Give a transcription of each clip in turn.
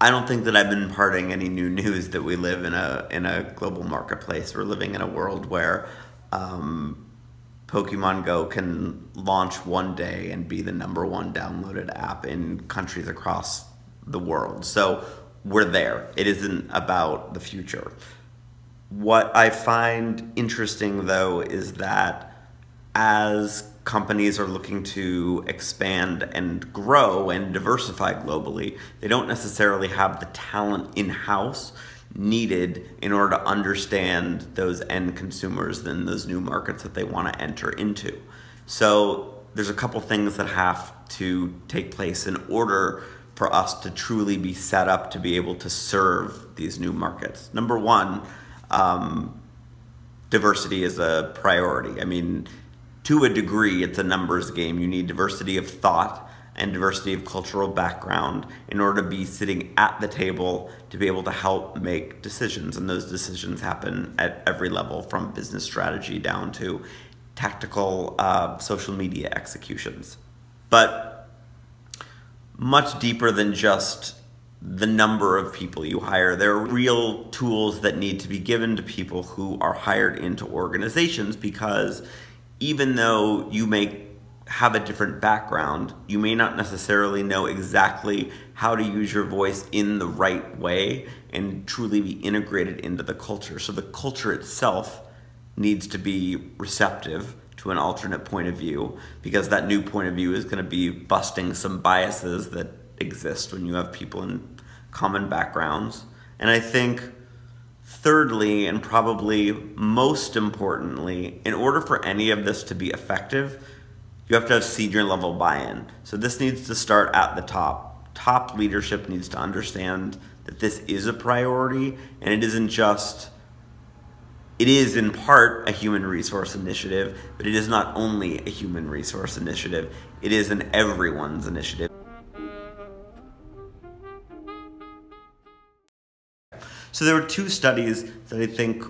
I don't think that I've been imparting any new news that we live in a global marketplace. We're living in a world where Pokemon Go can launch one day and be the #1 downloaded app in countries across the world. So we're there. It isn't about the future. What I find interesting, though, is that as companies are looking to expand and grow and diversify globally, they don't necessarily have the talent in-house needed in order to understand those end consumers and those new markets that they want to enter into. So there's a couple things that have to take place in order for us to truly be set up to be able to serve these new markets. Number one, diversity is a priority. I mean, to a degree, it's a numbers game. You need diversity of thought and diversity of cultural background in order to be sitting at the table to be able to help make decisions. And those decisions happen at every level, from business strategy down to tactical social media executions. But much deeper than just the number of people you hire, there are real tools that need to be given to people who are hired into organizations, because even though you may have a different background, you may not necessarily know exactly how to use your voice in the right way and truly be integrated into the culture. So the culture itself needs to be receptive to an alternate point of view, because that new point of view is going to be busting some biases that exist when you have people in common backgrounds. And I think thirdly, and probably most importantly, in order for any of this to be effective, you have to have senior level buy-in. So this needs to start at the top. Top leadership needs to understand that this is a priority, and it isn't just, it is in part a human resource initiative, but it is not only a human resource initiative, it is an everyone's initiative. So there were two studies that I think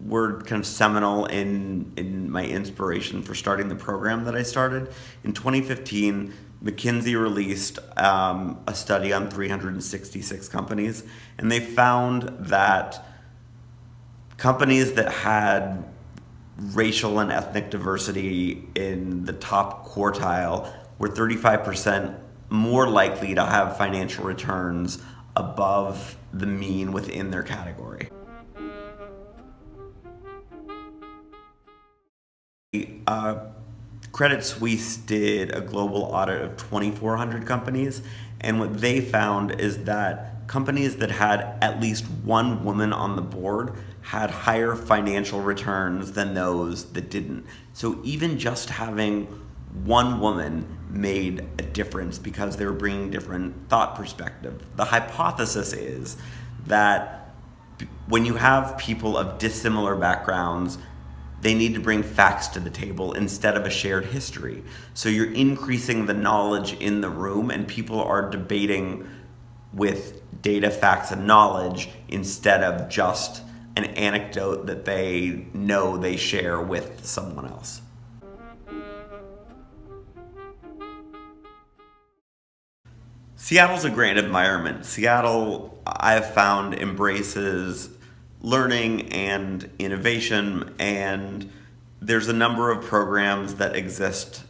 were kind of seminal in my inspiration for starting the program that I started. In 2015, McKinsey released a study on 366 companies, and they found that companies that had racial and ethnic diversity in the top quartile were 35% more likely to have financial returns above the mean within their category. Credit Suisse did a global audit of 2,400 companies, and what they found is that companies that had at least one woman on the board had higher financial returns than those that didn't. So even just having one woman made a difference because they were bringing different thought perspective. The hypothesis is that when you have people of dissimilar backgrounds, they need to bring facts to the table instead of a shared history. So you're increasing the knowledge in the room, and people are debating with data, facts, and knowledge instead of just an anecdote that they know they share with someone else. Seattle's a great environment. Seattle, I've found, embraces learning and innovation, and there's a number of programs that exist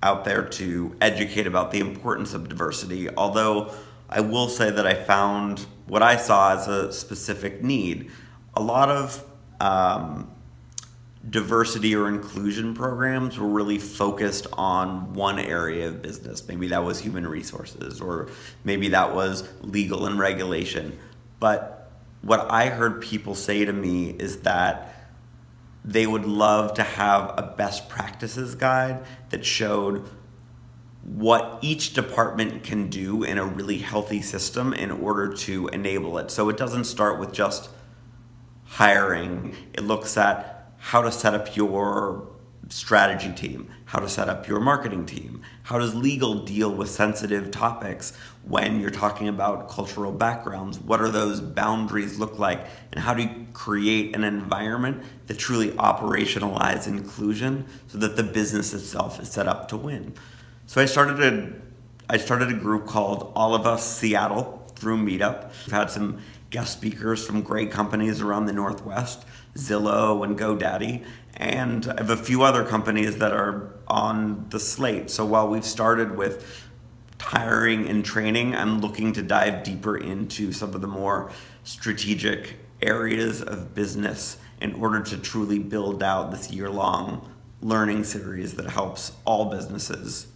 out there to educate about the importance of diversity, although I will say that I found what I saw as a specific need. A lot of diversity or inclusion programs were really focused on one area of business. Maybe that was human resources, or maybe that was legal and regulation. But what I heard people say to me is that they would love to have a best practices guide that showed what each department can do in a really healthy system in order to enable it. So it doesn't start with just hiring. It looks at how to set up your strategy team, how to set up your marketing team, how does legal deal with sensitive topics when you're talking about cultural backgrounds, what are those boundaries look like, and how do you create an environment that truly operationalizes inclusion so that the business itself is set up to win. So I started a group called All of Us Seattle through Meetup. We've had some guest speakers from great companies around the Northwest, Zillow and GoDaddy, and I have a few other companies that are on the slate. So while we've started with hiring and training, I'm looking to dive deeper into some of the more strategic areas of business in order to truly build out this year-long learning series that helps all businesses